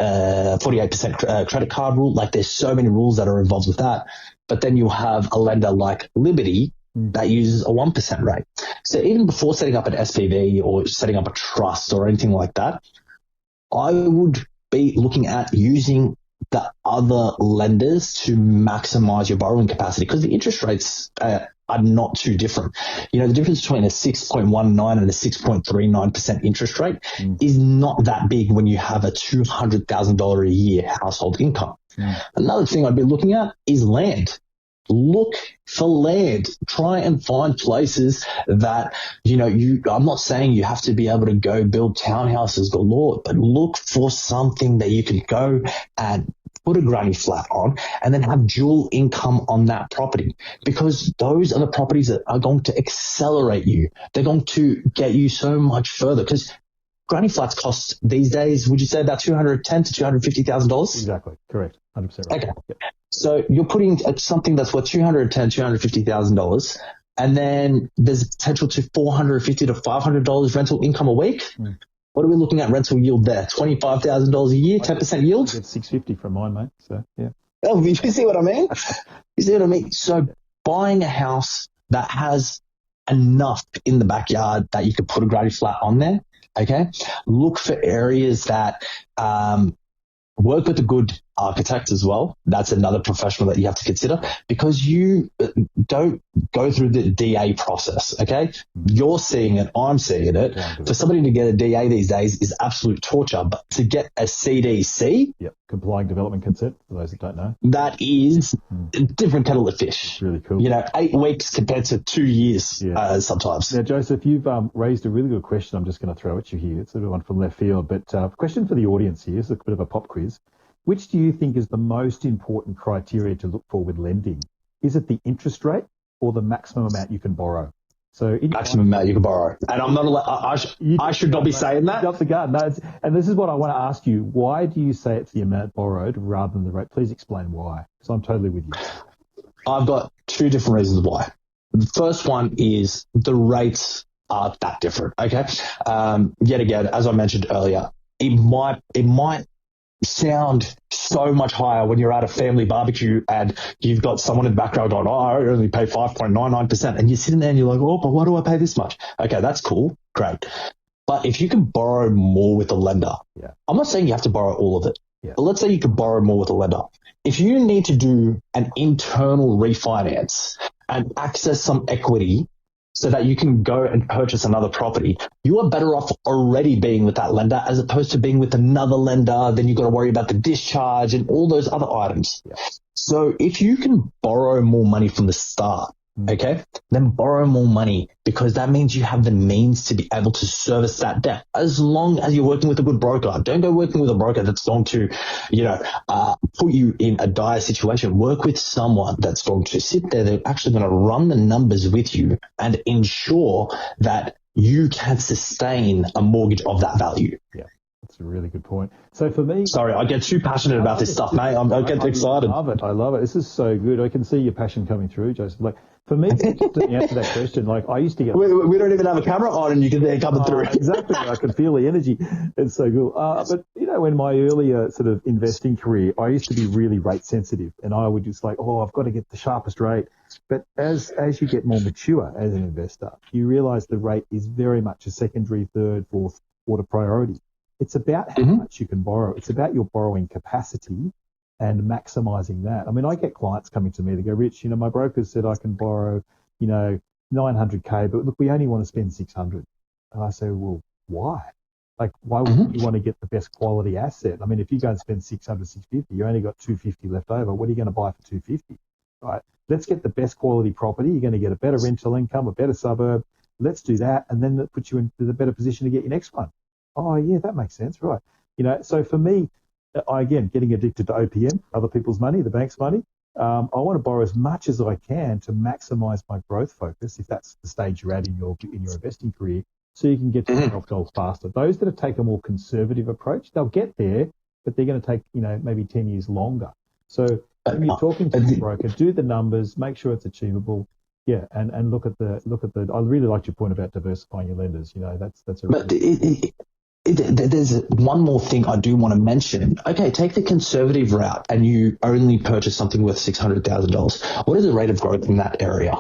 Speaker 2: 48% credit card rule. Like there's so many rules that are involved with that. But then you have a lender like Liberty that uses a 1% rate. So even before setting up an SPV or setting up a trust or anything like that, I would be looking at using the other lenders to maximize your borrowing capacity because the interest rates are not too different. The difference between a 6.19 and a 6.39% interest rate is not that big when you have a $200,000 a year household income. Another thing I'd be looking at is land. Look for land. Try and find places that, I'm not saying you have to be able to go build townhouses galore, but look for something that you can go and put a granny flat on and then have dual income on that property, because those are the properties that are going to accelerate you. They're going to get you so much further because granny flats cost these days, would you say about $210,000 to $250,000?
Speaker 1: Exactly. Correct. 100% right.
Speaker 2: Okay. Yep. So you're putting something that's worth $210,000, $250,000, and then there's potential to $450 to $500 rental income a week. What are we looking at rental yield there? $25,000 a year, 10% yield?
Speaker 1: I get $650 from mine, mate. So, yeah.
Speaker 2: Oh, you see what I mean? You see what I mean? So buying a house that has enough in the backyard that you could put a granny flat on there, okay? Look for areas that work with a good architect as well. That's another professional that you have to consider, because you don't go through the DA process, okay? You're seeing it, I'm seeing it. For somebody to get a DA these days is absolute torture, but to get a CDC,
Speaker 1: complying development consent, for those that don't know,
Speaker 2: that is a different kettle of fish.
Speaker 1: It's really cool.
Speaker 2: 8 weeks compared to 2 years sometimes.
Speaker 1: Now, Joseph, you've raised a really good question I'm just going to throw at you here. It's a one from left field, but question for the audience here is a bit of a pop quiz. Which do you think is the most important criteria to look for with lending? Is it the interest rate or the maximum amount you can borrow? So
Speaker 2: maximum amount you can borrow. And I'm not allowed, I should not be saying that.
Speaker 1: Jump the gun. No, and this is what I want to ask you. Why do you say it's the amount borrowed rather than the rate? Please explain why, because I'm totally with you.
Speaker 2: I've got two different reasons why. The first one is the rates are that different. Okay. Yet again, as I mentioned earlier, it might sound so much higher when you're at a family barbecue and you've got someone in the background going, I only pay 5.99%. And you're sitting there and you're like, but why do I pay this much? Okay, that's cool. Great. But if you can borrow more with a lender, I'm not saying you have to borrow all of it, but let's say you could borrow more with a lender. If you need to do an internal refinance and access some equity so that you can go and purchase another property, you are better off already being with that lender as opposed to being with another lender. Then you've got to worry about the discharge and all those other items. So if you can borrow more money from the start, okay, then borrow more money, because that means you have the means to be able to service that debt. As long as you're working with a good broker, don't go working with a broker that's going to, put you in a dire situation. Work with someone that's going to sit there. They're actually going to run the numbers with you and ensure that you can sustain a mortgage of that value.
Speaker 1: Yeah. That's a really good point. So for me...
Speaker 2: Sorry, I get too passionate about this stuff, mate. I get excited.
Speaker 1: I love it. This is so good. I can see your passion coming through, Joseph. Like, for me, to answer that question, like, I used to get...
Speaker 2: We don't even have a camera on and you can see it coming through.
Speaker 1: Exactly. I can feel the energy. It's so cool. But, in my earlier sort of investing career, I used to be really rate sensitive, and I would just like, I've got to get the sharpest rate. But as you get more mature as an investor, you realize the rate is very much a secondary, third, fourth order priority. It's about how much you can borrow. It's about your borrowing capacity and maximizing that. I mean, I get clients coming to me, they go, Rich, my broker said I can borrow, 900K, but look, we only want to spend 600. And I say, well, why? Like, why would you want to get the best quality asset? I mean, if you go and spend 600, 650, you only got 250 left over. What are you going to buy for 250? Right? Let's get the best quality property. You're going to get a better rental income, a better suburb. Let's do that. And then that puts you into the better position to get your next one. Oh, yeah, that makes sense. Right. So for me, getting addicted to OPM, other people's money, the bank's money, I want to borrow as much as I can to maximize my growth focus, if that's the stage you're at in your investing career, so you can get to your goals faster. Those that take a more conservative approach, they'll get there, but they're going to take, maybe 10 years longer. So when you're talking to your broker, do the numbers, make sure it's achievable. Yeah, and look at the. I really liked your point about diversifying your lenders. That's a. Really
Speaker 2: there's one more thing I do want to mention. Okay, take the conservative route and you only purchase something worth $600,000. What is the rate of growth in that area?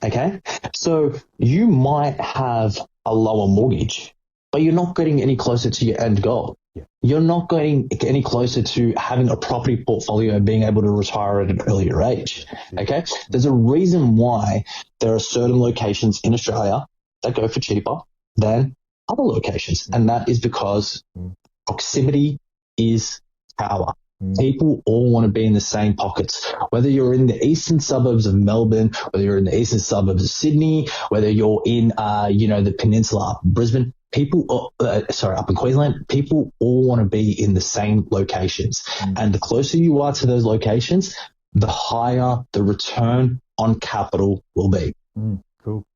Speaker 2: Okay, so you might have a lower mortgage, but you're not getting any closer to your end goal.
Speaker 1: Yeah.
Speaker 2: You're not getting any closer to having a property portfolio and being able to retire at an earlier age. Okay, there's a reason why there are certain locations in Australia that go for cheaper than other locations, and that is because proximity is power. People all want to be in the same pockets, whether you're in the eastern suburbs of Melbourne, whether you're in the eastern suburbs of Sydney, whether you're in the peninsula up in Brisbane. Up in Queensland, people all want to be in the same locations, and the closer you are to those locations, the higher the return on capital will be.
Speaker 1: Cool.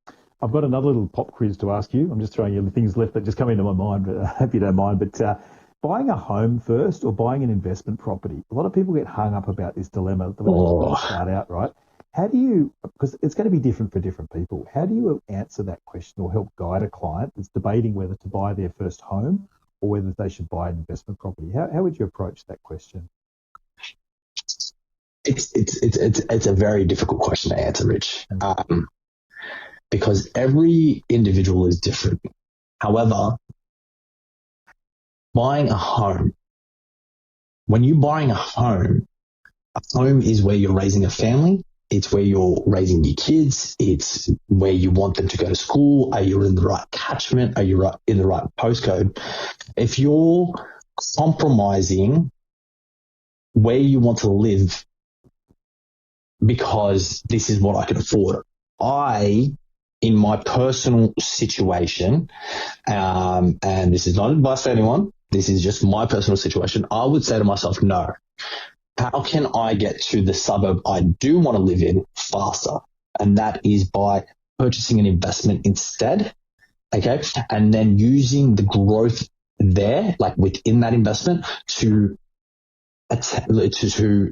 Speaker 1: I've got another little pop quiz to ask you. I'm just throwing you things left that just come into my mind, but I hope you don't mind. But buying a home first or buying an investment property? A lot of people get hung up about this dilemma when they start out, right? How do you, because it's going to be different for different people, how do you answer that question or help guide a client that's debating whether to buy their first home or whether they should buy an investment property? How would you approach that question?
Speaker 2: It's a very difficult question to answer, Rich. Because every individual is different. However, buying a home, when you're buying a home is where you're raising a family. It's where you're raising your kids. It's where you want them to go to school. Are you in the right catchment? Are you in the right postcode? If you're compromising where you want to live because this is what I can afford, in my personal situation, and this is not advice for anyone, this is just my personal situation, I would say to myself, no. How can I get to the suburb I do want to live in faster? And that is by purchasing an investment instead, okay? And then using the growth there, like within that investment, to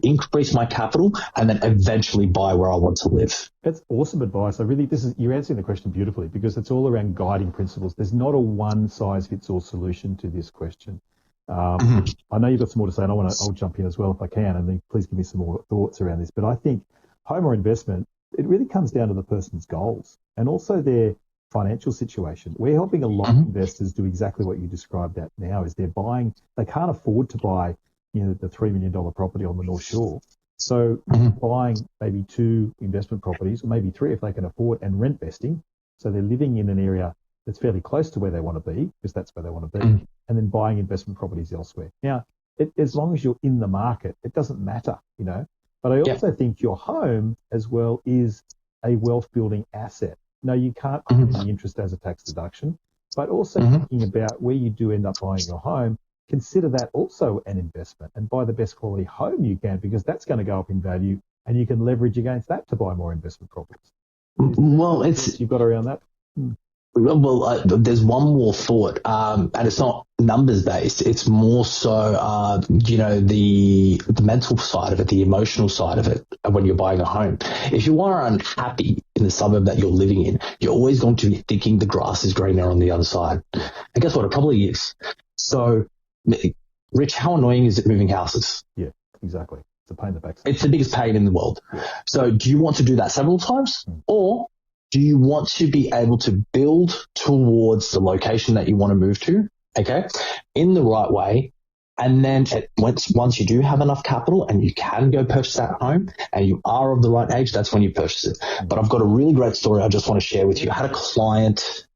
Speaker 2: increase my capital and then eventually buy where I want to live.
Speaker 1: That's awesome advice. You're answering the question beautifully, because it's all around guiding principles. There's not a one size fits all solution to this question. I know you've got some more to say, and I'll jump in as well if I can, and then please give me some more thoughts around this. But I think home or investment, it really comes down to the person's goals and also their financial situation. We're helping a lot of investors do exactly what you described that now, is they can't afford to buy the $3 million property on the North Shore. So buying maybe 2 investment properties, or maybe 3 if they can afford, and rent vesting. So they're living in an area that's fairly close to where they want to be, because that's where they want to be, and then buying investment properties elsewhere. Now, as long as you're in the market, it doesn't matter, But I also think your home as well is a wealth building asset. No, you can't pay the interest as a tax deduction, but also thinking about where you do end up buying your home, consider that also an investment and buy the best quality home you can, because that's going to go up in value and you can leverage against that to buy more investment properties.
Speaker 2: Well,
Speaker 1: you've got around that.
Speaker 2: Well, there's one more thought, and it's not numbers based. It's more so, the mental side of it, the emotional side of it when you're buying a home. If you are unhappy in the suburb that you're living in, you're always going to be thinking the grass is greener on the other side. And guess what? It probably is. So, Rich, how annoying is it moving houses?
Speaker 1: Yeah, exactly. It's a pain in the backside.
Speaker 2: It's the biggest pain in the world. Yeah. So do you want to do that several times? Or do you want to be able to build towards the location that you want to move to, okay, in the right way? And then once you do have enough capital and you can go purchase that home and you are of the right age, that's when you purchase it. But I've got a really great story I just want to share with you. I had a client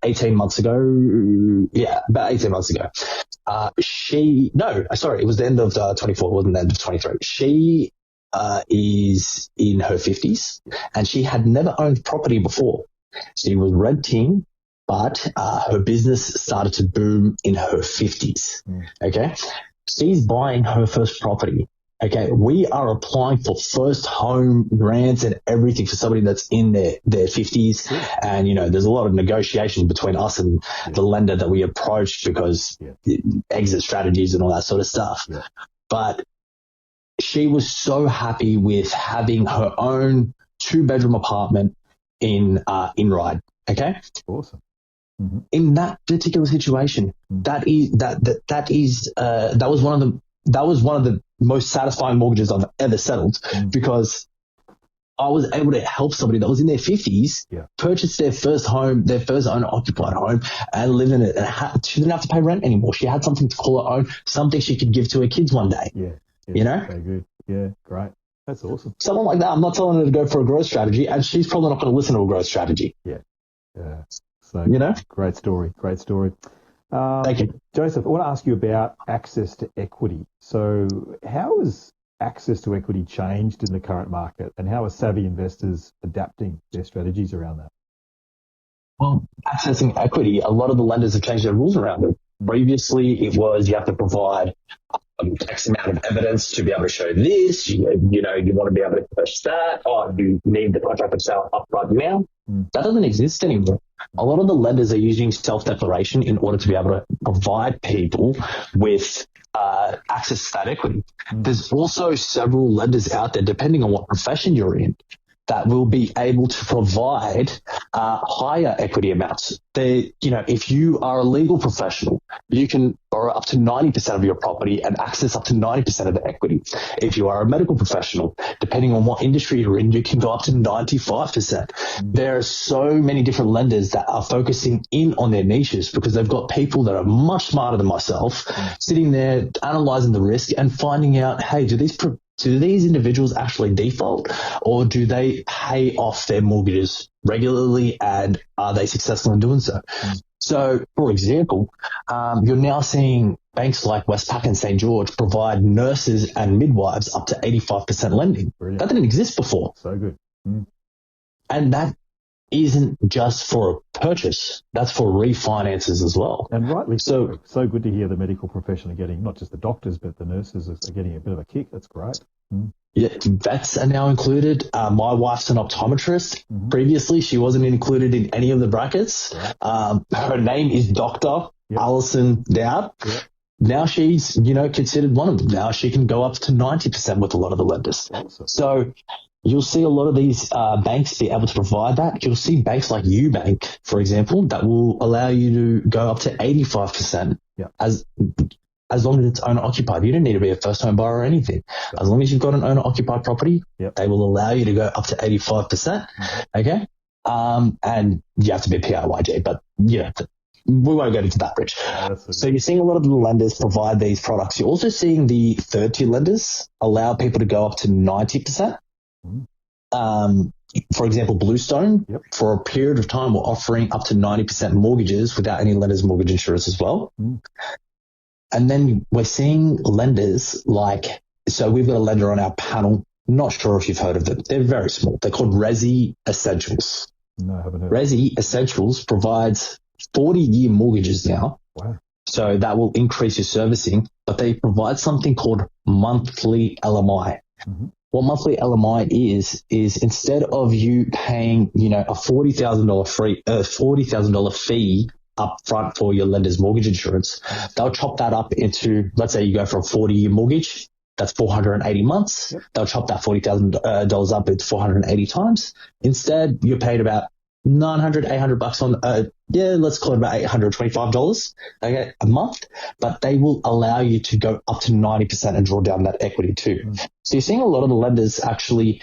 Speaker 2: 18 months ago. Yeah, about 18 months ago. It was the end of 24. It wasn't the end of 23. She is in her 50s and she had never owned property before. She was renting, but her business started to boom in her 50s. Okay. She's buying her first property. Okay. We are applying for first home grants and everything for somebody that's in their 50s. And, there's a lot of negotiation between us and the lender that we approached because exit strategies and all that sort of stuff. Yeah. But she was so happy with having her own 2-bedroom apartment in Ryde. Okay.
Speaker 1: Awesome.
Speaker 2: In that particular situation, that was one of the most satisfying mortgages I've ever settled because I was able to help somebody that was in their 50s purchase their first home, their first owner occupied home, and live in it. And she didn't have to pay rent anymore. She had something to call her own, something she could give to her kids one day.
Speaker 1: Yeah. Very good. Yeah, great. That's awesome.
Speaker 2: Someone like that, I'm not telling her to go for a growth strategy, and she's probably not going to listen to a growth strategy.
Speaker 1: Yeah. So, great story.
Speaker 2: Thank you.
Speaker 1: Joseph, I want to ask you about access to equity. So how has access to equity changed in the current market, and how are savvy investors adapting their strategies around that?
Speaker 2: Well, accessing equity, a lot of the lenders have changed their rules around it. Previously, it was you have to provide X amount of evidence to be able to show this. You want to be able to push that. Oh, you need the contract of sale up right now. That doesn't exist anymore. A lot of the lenders are using self-declaration in order to be able to provide people with access to that equity. There's also several lenders out there, depending on what profession you're in, that will be able to provide higher equity amounts. If you are a legal professional, you can borrow up to 90% of your property and access up to 90% of the equity. If you are a medical professional, depending on what industry you're in, you can go up to 95%. There are so many different lenders that are focusing in on their niches because they've got people that are much smarter than myself sitting there analyzing the risk and finding out, hey, do these individuals actually default, or do they pay off their mortgages regularly, and are they successful in doing so? So, for example, you're now seeing banks like Westpac and St. George provide nurses and midwives up to 85% lending. Brilliant. That didn't exist before.
Speaker 1: So good.
Speaker 2: And that isn't just for a purchase, that's for refinances as well.
Speaker 1: And rightly so. So good to hear the medical profession are getting, not just the doctors, but the nurses are getting a bit of a kick. That's great.
Speaker 2: Yeah, vets are now included. My wife's an optometrist. Previously, she wasn't included in any of the brackets. Her name is Dr. Alison Daoud. Now she's, considered one of them. Now she can go up to 90% with a lot of the lenders.
Speaker 1: Awesome.
Speaker 2: So you'll see a lot of these banks be able to provide that. You'll see banks like UBank, for example, that will allow you to go up to 85% as long as it's owner occupied. You don't need to be a first home buyer or anything. As long as you've got an owner occupied property, they will allow you to go up to 85%. Okay. And you have to be PRYG, but we won't go into that, Rich. So you're seeing a lot of the lenders provide these products. You're also seeing the third-tier lenders allow people to go up to 90%. For example, Bluestone, for a period of time, were offering up to 90% mortgages without any lender's mortgage insurance as well. And then we're seeing lenders so we've got a lender on our panel Not sure if you've heard of them. They're very small. They're called Resi Essentials.
Speaker 1: No, I haven't heard.
Speaker 2: Resi Essentials provides 40-year mortgages now.
Speaker 1: Wow.
Speaker 2: So that will increase your servicing, but they provide something called monthly LMI.
Speaker 1: Mm-hmm.
Speaker 2: What monthly LMI is instead of you paying, a $40,000 fee up front for your lender's mortgage insurance, they'll chop that up into, let's say you go for a 40-year mortgage, that's 480 months. Yep. They'll chop that $40,000 up into 480 times. Instead, you're paid about $900, $800 on, let's call it about $825, okay, a month, but they will allow you to go up to 90% and draw down that equity too. Mm. So you're seeing a lot of the lenders actually,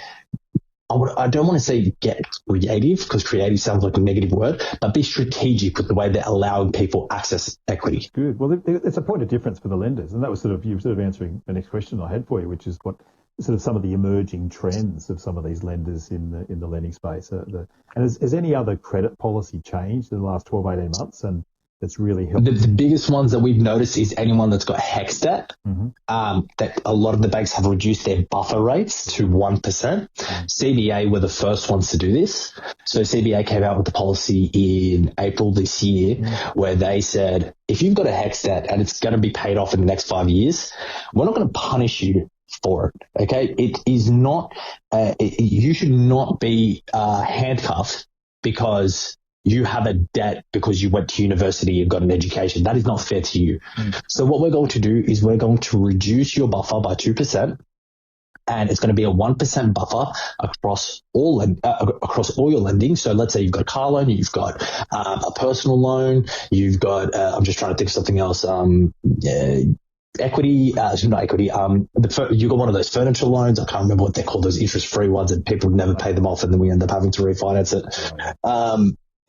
Speaker 2: I don't want to say get creative, because creative sounds like a negative word, but be strategic with the way they're allowing people access equity.
Speaker 1: Good. Well, it's a point of difference for the lenders, and that was you were answering the next question I had for you, which is what sort of some of the emerging trends of some of these lenders in the lending space. And has any other credit policy changed in the last 12, 18 months? And that's really helped.
Speaker 2: The biggest ones that we've noticed is anyone that's got HEX debt. Mm-hmm. That a lot of the banks have reduced their buffer rates to 1%. Mm-hmm. CBA were the first ones to do this. So CBA came out with the policy in April this year, mm-hmm. where they said, if you've got a HEX debt and it's going to be paid off in the next 5 years, we're not going to punish you for it. Okay. It is not, you should not be handcuffed because you have a debt because you went to university and got an education. That is not fair to you. Mm. So what we're going to do is we're going to reduce your buffer by 2%, and it's going to be a 1% buffer across all your lending. So let's say you've got a car loan, you've got a personal loan, you've got, I'm just trying to think of something else, equity, not equity, you got one of those furniture loans. I can't remember what they're called, those interest-free ones that people never pay them off and then we end up having to refinance it.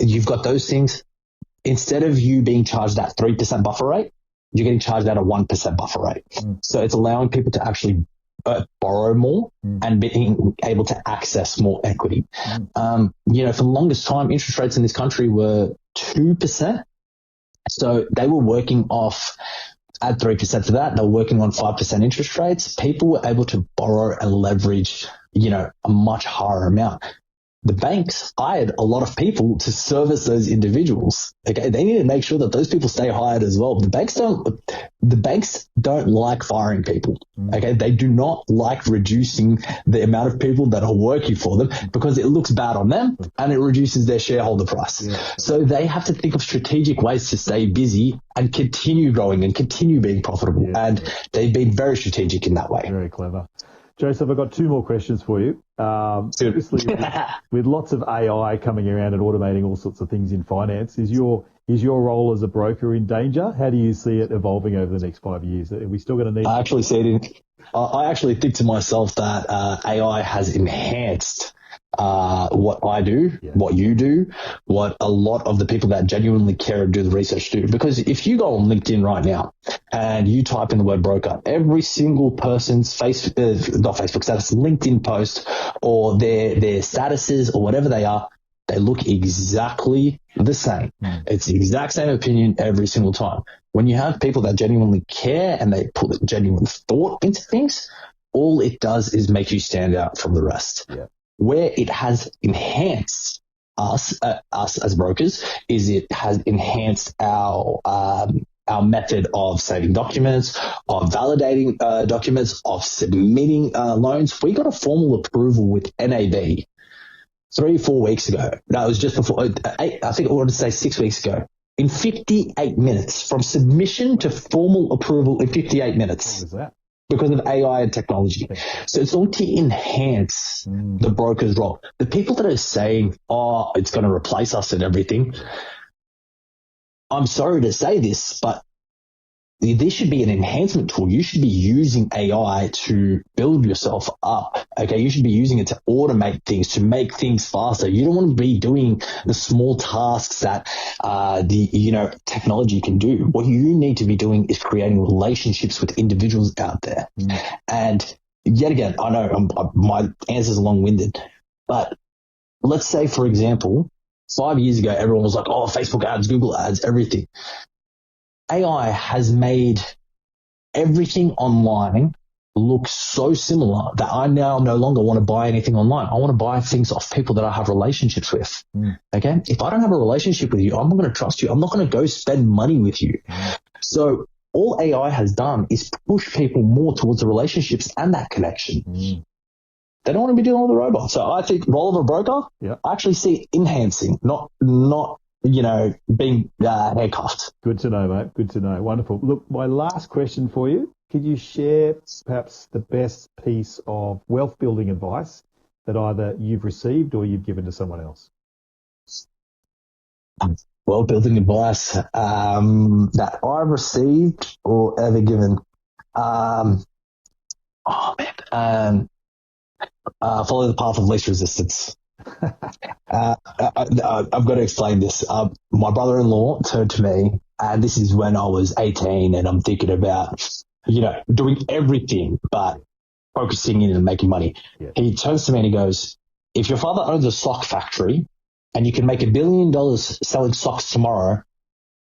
Speaker 2: You've got those things. Instead of you being charged that 3% buffer rate, you're getting charged at a 1% buffer rate. Mm. So it's allowing people to actually borrow more and being able to access more equity. Mm. For the longest time, interest rates in this country were 2%. So they were working off, add 3% to that, they were working on 5% interest rates. People were able to borrow and leverage, a much higher amount. The banks hired a lot of people to service those individuals. Okay, they need to make sure that those people stay hired as well. The banks don't like firing people. Okay, they do not like reducing the amount of people that are working for them because it looks bad on them and it reduces their shareholder price. Yeah. So they have to think of strategic ways to stay busy and continue growing and continue being profitable. Yeah. And they've been very strategic in that way.
Speaker 1: Very clever. Joseph, I've got two more questions for you. Obviously, with lots of AI coming around and automating all sorts of things in finance, is your role as a broker in danger? How do you see it evolving over the next 5 years? Are we still going to need?
Speaker 2: I actually think to myself that AI has enhanced what I do, what you do, what a lot of the people that genuinely care and do the research do. Because if you go on LinkedIn right now and you type in the word broker, every single person's LinkedIn post or their statuses or whatever they are, they look exactly the same. It's the exact same opinion every single time. When you have people that genuinely care and they put genuine thought into things, all it does is make you stand out from the rest. Yeah. Where it has enhanced us as brokers is it has enhanced our method of saving documents, of validating documents, of submitting loans. We got a formal approval with NAB 3 or 4 weeks ago. No, it was just before, I think I wanted to say 6 weeks ago. In 58 minutes, from submission to formal approval in 58 minutes.
Speaker 1: What was that?
Speaker 2: Because of AI and technology. So it's all to enhance the broker's role. The people that are saying, it's going to replace us and everything, I'm sorry to say this, but this should be an enhancement tool. You should be using AI to build yourself up. Okay, you should be using it to automate things, to make things faster. You don't want to be doing the small tasks that technology can do. What you need to be doing is creating relationships with individuals out there. And yet again, I know my answer's long-winded, but let's say, for example, 5 years ago, everyone was like, Facebook ads, Google ads, everything. AI has made everything online look so similar that I now no longer want to buy anything online. I want to buy things off people that I have relationships with. Okay. If I don't have a relationship with you, I'm not going to trust you. I'm not going to go spend money with you. So all AI has done is push people more towards the relationships and that connection. They don't want to be dealing with a robot. So I think role of a broker, I actually see enhancing, not being handcuffed.
Speaker 1: Good to know, mate. Good to know. Wonderful. Look, my last question for you. Could you share perhaps the best piece of wealth building advice that either you've received or you've given to someone else?
Speaker 2: Wealth building advice that I've received or ever given. Follow the path of least resistance. I've got to explain this. My brother-in-law turned to me, and this is when I was 18, and I'm thinking about, doing everything but focusing in and making money. He turns to me and he goes, if your father owns a sock factory and you can make $1 billion selling socks tomorrow,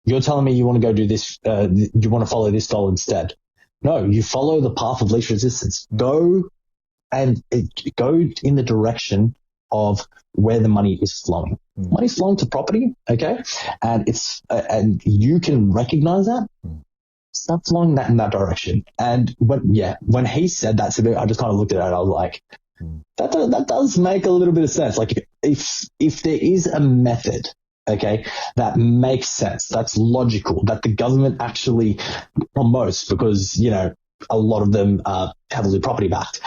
Speaker 2: you're telling me you want to go do this, you want to follow this goal instead. No, you follow the path of least resistance. Go in the direction of where the money is flowing. Money's flowing to property, okay? And and you can recognize that. Start flowing that in that direction. And when he said that to me, I just kind of looked at it and I was like, that does make a little bit of sense. Like if there is a method, okay, that makes sense, that's logical, that the government actually promotes because, a lot of them are heavily property backed.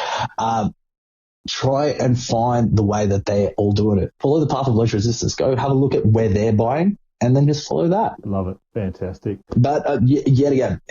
Speaker 2: Try and find the way that they're all doing it. Follow the path of least resistance. Go have a look at where they're buying and then just follow that.
Speaker 1: Love it. Fantastic.
Speaker 2: But yet again,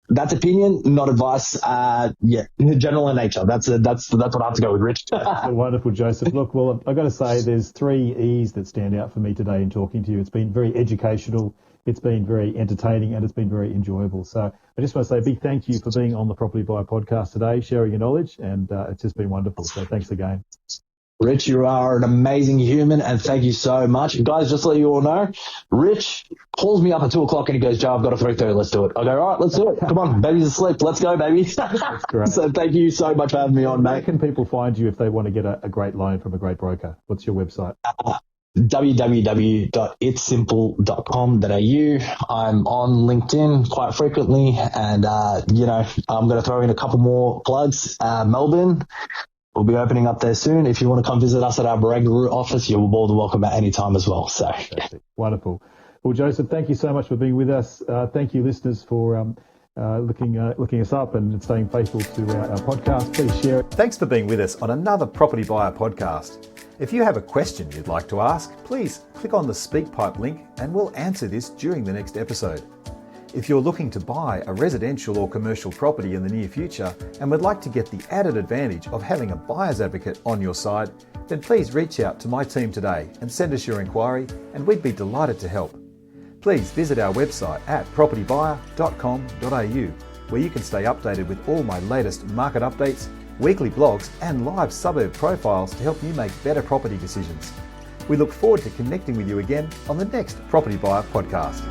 Speaker 2: that's opinion, not advice. General in nature. That's what I have to go with, Rich.
Speaker 1: Wonderful, Joseph. Look, well, I've got to say there's 3 E's that stand out for me today in talking to you. It's been very educational, it's been very entertaining, and it's been very enjoyable. So I just want to say a big thank you for being on the Property Buyer podcast today, sharing your knowledge, and it's just been wonderful. So thanks again.
Speaker 2: Rich, you are an amazing human, and thank you so much. And guys, just to let you all know, Rich calls me up at 2 o'clock and he goes, Joe, I've got a 3:30, let's do it. I go, all right, let's do it. Come on, baby's asleep. Let's go, baby.
Speaker 1: That's great.
Speaker 2: So thank you so much for having me on, mate.
Speaker 1: Where can people find you if they want to get a great loan from a great broker? What's your website?
Speaker 2: www.itssimple.com.au. I'm on LinkedIn quite frequently, and, I'm going to throw in a couple more plugs. Melbourne. We'll be opening up there soon. If you want to come visit us at our Barangaroo office, you're more than welcome at any time as well. So
Speaker 1: fantastic. Wonderful. Well, Joseph, thank you so much for being with us. Thank you, listeners, for looking us up and staying faithful to our podcast. Please share it.
Speaker 3: Thanks for being with us on another Property Buyer podcast. If you have a question you'd like to ask, please click on the SpeakPipe link and we'll answer this during the next episode. If you're looking to buy a residential or commercial property in the near future and would like to get the added advantage of having a buyer's advocate on your side, then please reach out to my team today and send us your inquiry, and we'd be delighted to help. Please visit our website at propertybuyer.com.au, where you can stay updated with all my latest market updates, weekly blogs and live suburb profiles to help you make better property decisions. We look forward to connecting with you again on the next Property Buyer podcast.